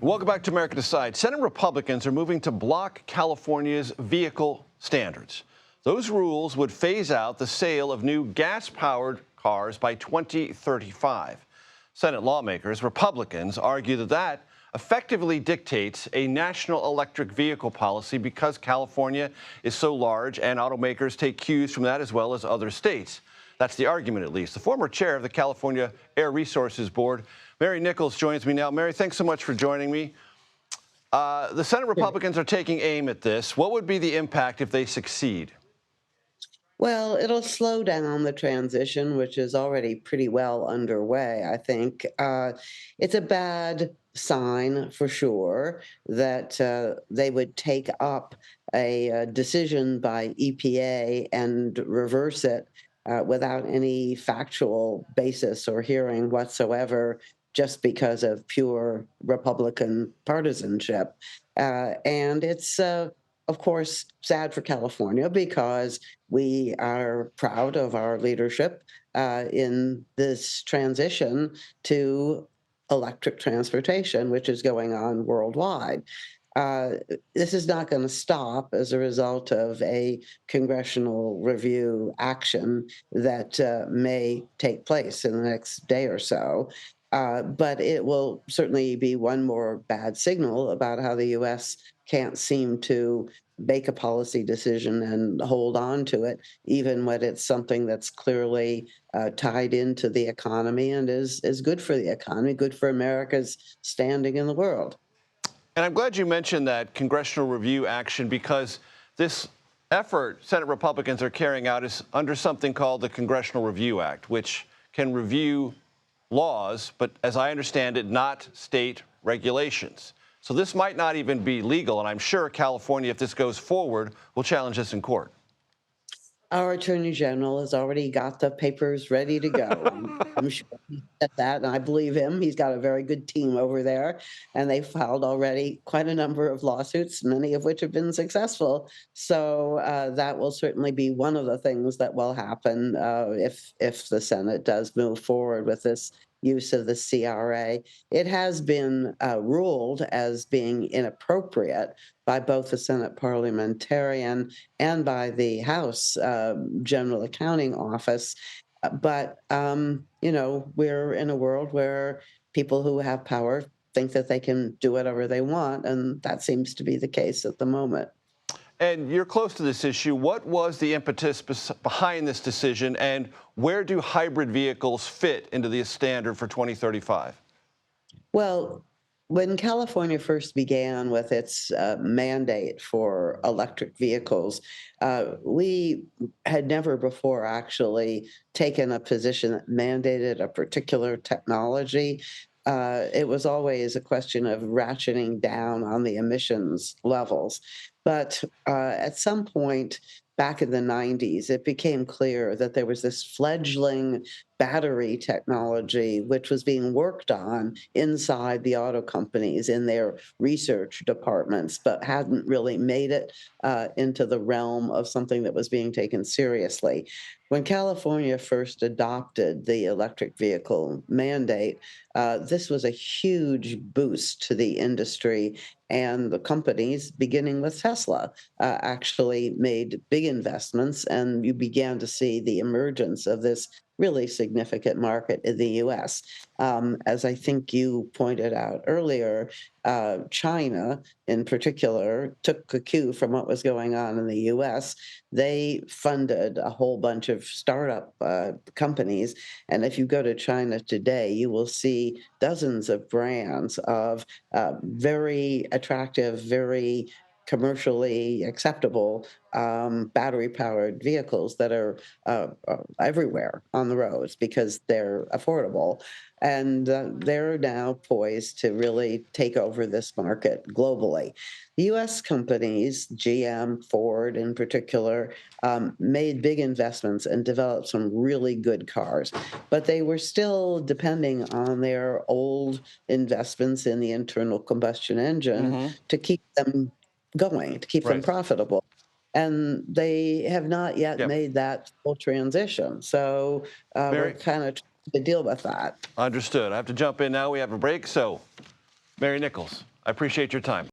Welcome back to America Decides. Senate Republicans are moving to block California's vehicle standards. Those rules would phase out the sale of new gas-powered cars by 2035. Senate lawmakers, Republicans, argue that that effectively dictates a national electric vehicle policy because California is so large and automakers take cues from that as well as other states. That's the argument, at least. The former chair of the California Air Resources Board, Mary Nichols, joins me now. Mary, thanks so much for joining me. The Senate Republicans are taking aim at this. What would be the impact if they succeed? Well, it'll slow down the transition, which is already pretty well underway, I think. It's a bad sign for sure that they would take up a decision by EPA and reverse it without any factual basis or hearing whatsoever, just because of pure Republican partisanship. And it's of course, sad for California because we are proud of our leadership in this transition to electric transportation, which is going on worldwide. This is not going to stop as a result of a congressional review action that may take place in the next day or so. But it will certainly be one more bad signal about how the U.S. can't seem to make a policy decision and hold on to it, even when it's something that's clearly tied into the economy and is good for the economy, good for America's standing in the world. And I'm glad you mentioned that congressional review action because this effort Senate Republicans are carrying out is under something called the Congressional Review Act, which can review laws, but as I understand it, not state regulations. So this might not even be legal, and I'm sure California, if this goes forward, will challenge this in court. Our Attorney General has already got the papers ready to go. I'm sure he said that, and I believe him. He's got a very good team over there, and they filed already quite a number of lawsuits, many of which have been successful. So that will certainly be one of the things that will happen if the Senate does move forward with this use of the CRA. It has been ruled as being inappropriate by both the Senate parliamentarian and by the House General Accounting Office. But, we're in a world where people who have power think that they can do whatever they want, and that seems to be the case at the moment. And you're close to this issue. What was the impetus behind this decision, and where do hybrid vehicles fit into the standard for 2035? Well, when California first began with its mandate for electric vehicles, we had never before actually taken a position that mandated a particular technology. It was always a question of ratcheting down on the emissions levels. But at some point back in the 90s, it became clear that there was this fledgling battery technology which was being worked on inside the auto companies in their research departments, but hadn't really made it into the realm of something that was being taken seriously. When California first adopted the electric vehicle mandate, this was a huge boost to the industry, and the companies, beginning with Tesla, actually made big investments, and you began to see the emergence of this really significant market in the U.S. As I think you pointed out earlier, China in particular took a cue from what was going on in the U.S. They funded a whole bunch of startup companies. And if you go to China today, you will see dozens of brands of very attractive, very commercially acceptable battery-powered vehicles that are everywhere on the roads because they're affordable. And they're now poised to really take over this market globally. The U.S. companies, GM, Ford in particular, made big investments and developed some really good cars, but they were still depending on their old investments in the internal combustion engine to keep them going, to keep them Right. profitable. And they have not yet Yep. made that full transition. So we're Mary, kind of trying to deal with that. understood. I have to jump in now. We have a break, so Mary Nichols, I appreciate your time.